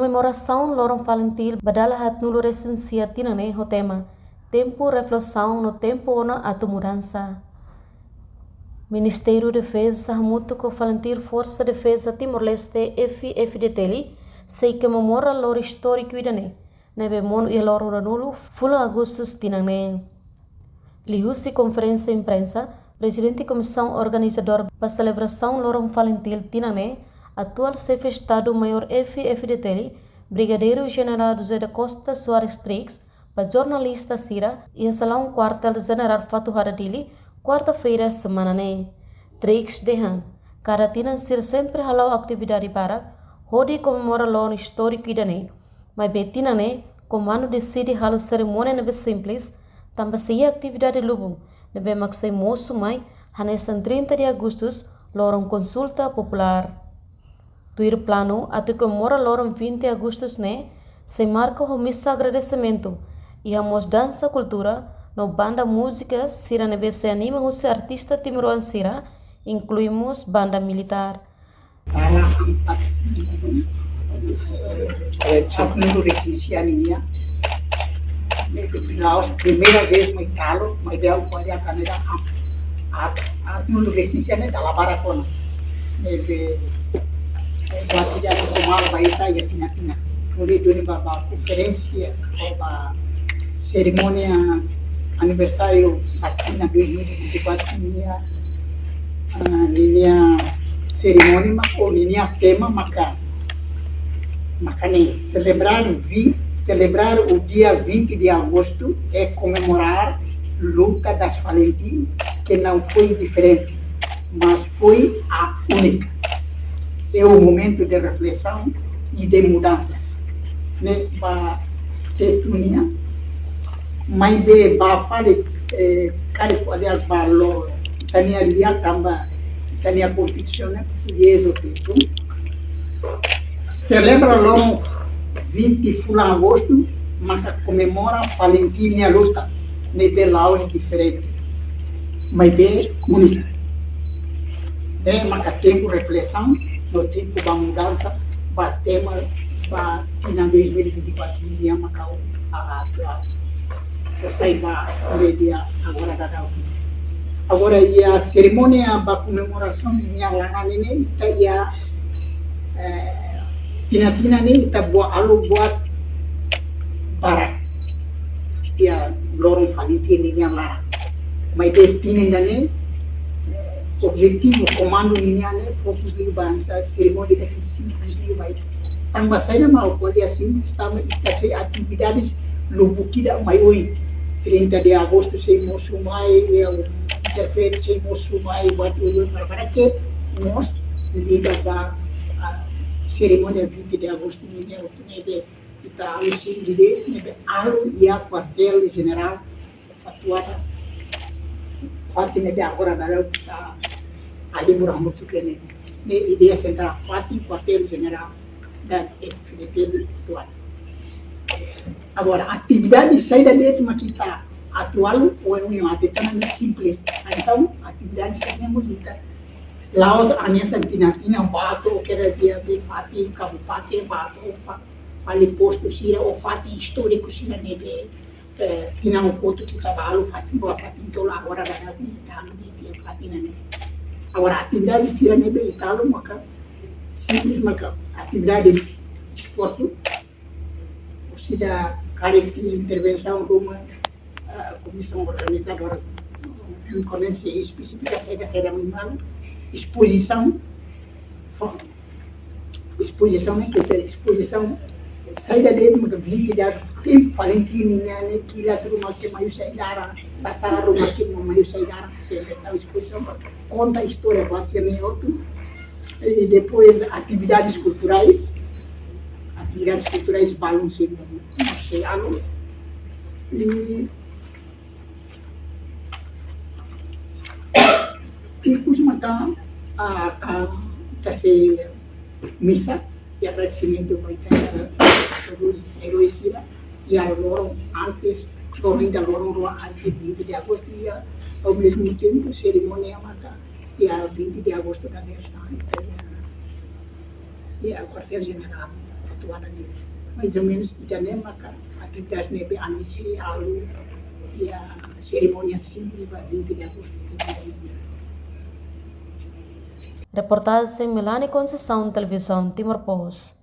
comemoração Lorong Valentil badala hat nulo recensia tinane o tema tempo reflexão no tempo ona atu mudança. Ministério de Defesa muito com Valentil Força de Defesa Timor-Leste FDTL sei que memora lor histórico idane nebe mono e lor nulo fulo agustus tinane. Liusi conferência imprensa presidente e comissão organizadora para celebração Lorong Valentil tinane atual chefe de Estado-Maior FDTL, Brigadeiro General José da Costa Soares Trix, para jornalista Sira e salão quartel-general Fatu Haradili, quarta-feira semana né. Trix dehan, cada tina Sir sempre halau atividade para, hodi comemora lono histórico idane, mas betina né, comando decide halau cerimônia nebe simples, também seia atividade lubung, nebe maksai moço mai, hanesan 30 de agustus, lorong consulta popular. Tuir plano até comemora lorong 20 de agustus né, se marca o missa agradecimento e a dança cultura no banda música sira nebe se anima os artista timoruan sira, incluímos banda militar. Primeira vez no Italo, mas deu pode a canela a no resistência né da Labaracona. Waktu jadi rumah baita ya tina. Kemudian duni bapa conferência bapa cerimônia aniversário latina 2024 linha cerimônia ou linha tema maka celebrar o dia 20 de agosto é comemorar luta das Valentim, que não foi diferente, mas foi a única. É o momento de reflexão e de mudanças, né? Para ter unia, mas de bafale cara pode valor, tania lihat também, tania competição né? Português ou tudo. Celebra logo 20 de agosto, mas comemora Valentim a luta, né? De laos diferente, mas de única. É uma tempo reflexão. No tempo da mudança, para tema para final 2024 dia Macau a atual. Eu sei dia agora e a cerimônia da comemoração minha lá nene ia tina nem tá buat para ia lorong Valentim minha lá mas de tina nem objetivo comando linha né fokus de bansa cerimônia daqui simples de baita também sai na mal pode assim estamos sem atividades lubukida mai oi 30 de agosto sem moço mai terceiro sem moço mai buat oi para que nós liga da cerimônia 20 de agosto ninguém o que é kita assim de alu ia quartel general fatuada Fatin de agora dalam kita ali murah muito que né ideia central Fatin quartel general das FDT atual. Agora atividade saída dentro mas kita atual ou é uma atividade simples então atividade sabemos kita laos ania santina bato quer dizer de Fatin kabupaten bato ali posto sira ou Fatin histórico sira nebe tinha um ponto que trabalho Fatin boa Fatin então agora da Italo de Fatin né agora atividade se é nebe Italo maka simples maka atividade de esporte ou seja de intervenção de uma comissão organizadora em conhece específica saída muito exposição né que é exposição saída dele muito 20 de tempo Valentim né que lá tudo mais que mais saída sasar rumah que mais saída então exposição conta a história pode ser nem outro e depois atividades culturais balanço no oceano e depois matar a missa e agradecimento dos heróis e a lorong antes corrida lorong antes 20 de agosto e ao mesmo tempo cerimônia mata e a 20 de agosto da aniversário e a quartel general atuada ali. Mais ou menos já nem maka atividade nebe anisi alu e a cerimônia simples vai dentro de agosto. Reportagem Melanie Conceição, Televisão Timor Post.